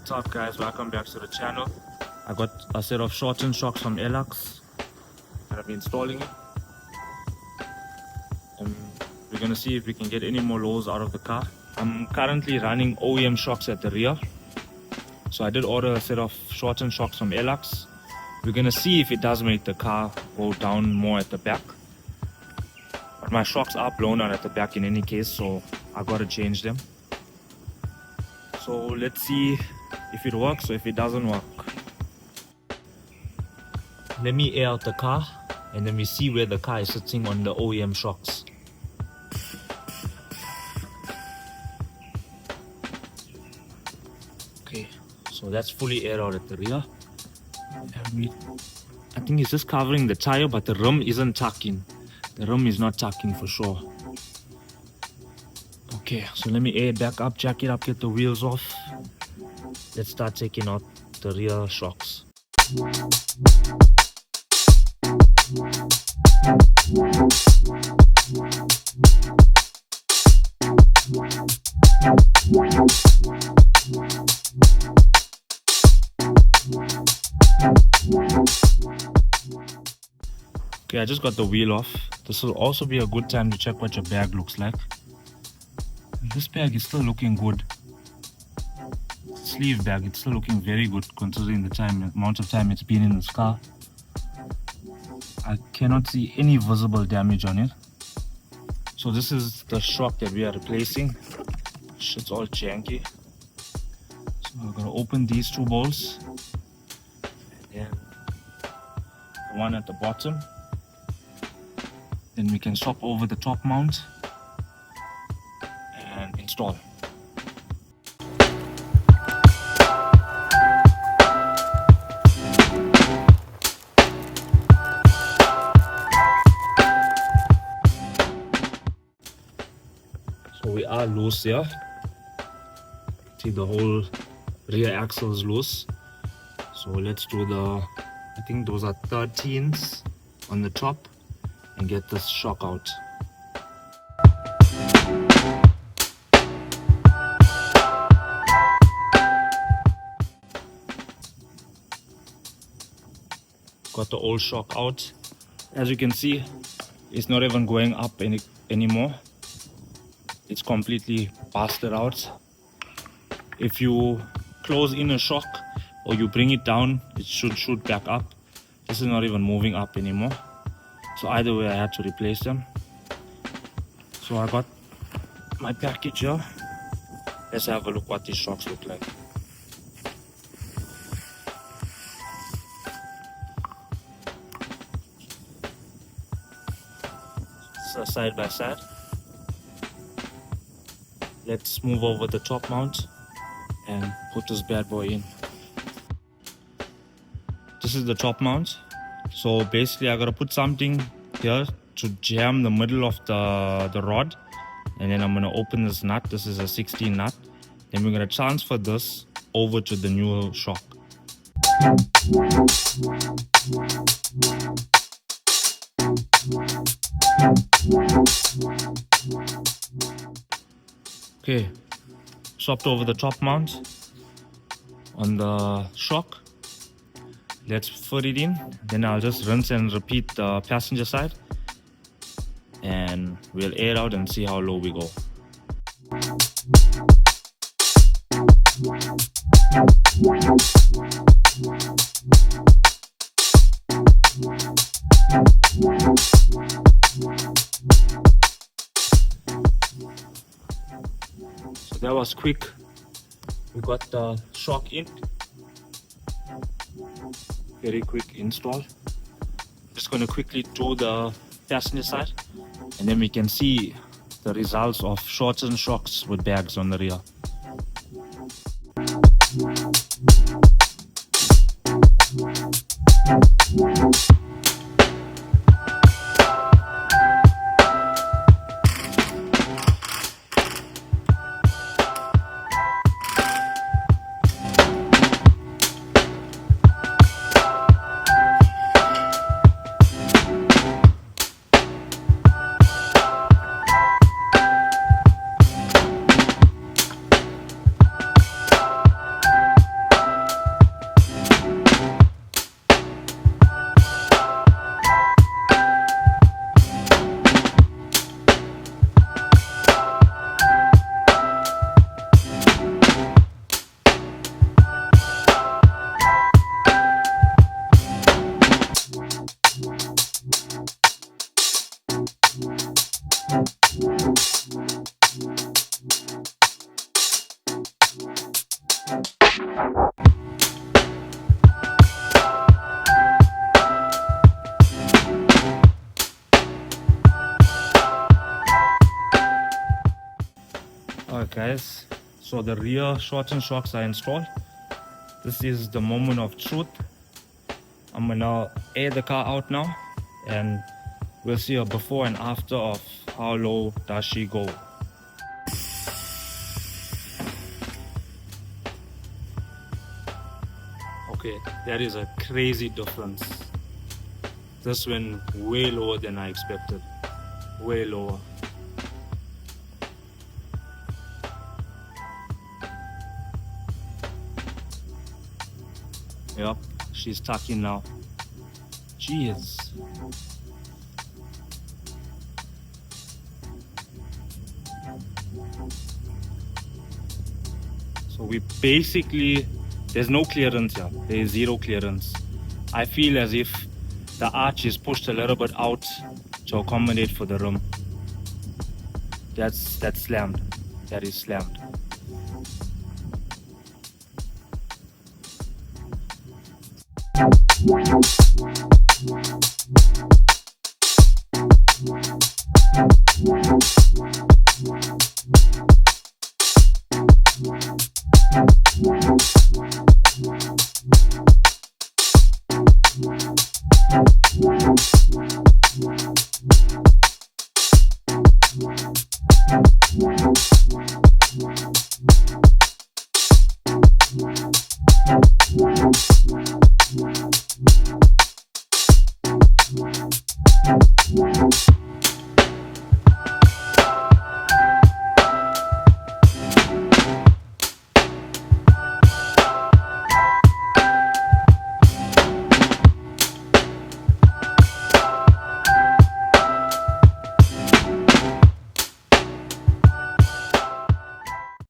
What's up guys, welcome back to the channel. I got a set of shortened shocks from Airlux that I've been installing it. And we're gonna see if we can get any more lows out of the car. I'm currently running OEM shocks at the rear. So I did order a set of shortened shocks from Airlux. We're gonna see if it does make the car go down more at the back. But my shocks are blown out at the back in any case, so I gotta change them. So let's see if it works or if it doesn't work. Let me air out the car and then we see where the car is sitting on the OEM shocks. Okay, so that's fully aired out at the rear. And I think it's just covering the tire, but the rim isn't tucking. The rim is not tucking for sure. Okay, so let me air it back up, jack it up, get the wheels off. Let's start taking out the rear shocks. Okay, I just got the wheel off. This will also be a good time to check what your bag looks like. This bag is still looking good. Sleeve bag, it's still looking very good considering the amount of time it's been in this car. I cannot see any visible damage on it. So this is the shock that we are replacing. Shit's all janky. So I'm gonna open these two bolts. And then the one at the bottom. Then we can swap over the top mount and install. So we are loose here. See, the whole rear axle is loose. So let's do I think those are 13s on the top and get this shock out. Got the old shock out. As you can see, it's not even going up anymore. It's completely busted out. If you close in a shock or you bring it down, it should shoot back up. This is not even moving up anymore. So either way, I had to replace them. So I got my package here. Let's have a look what these shocks look like. So side by side. Let's move over the top mount and put this bad boy in. This is the top mount. So basically I gotta put something here to jam the middle of the rod, and then I'm gonna open this nut. This is a 16 nut. Then we're gonna transfer this over to the new shock. Okay, swapped over the top mount on the shock. Let's put it in, then I'll just rinse and repeat the passenger side and we'll air out and see how low we go. So that was quick. We got the shock in. Very quick install. Just going to quickly do the passenger side and then we can see the results of shortened shocks with bags on the rear. Alright guys, so the rear shortened shocks are installed. This is the moment of truth. I'm gonna air the car out now and we'll see a before and after of how low does she go. Okay, that is a crazy difference. This went way lower than I expected. Way lower. Yep, she's tucking now. Jeez. So we basically, there's no clearance here. There is zero clearance. I feel as if the arch is pushed a little bit out to accommodate for the rim. That's slammed. That is slammed.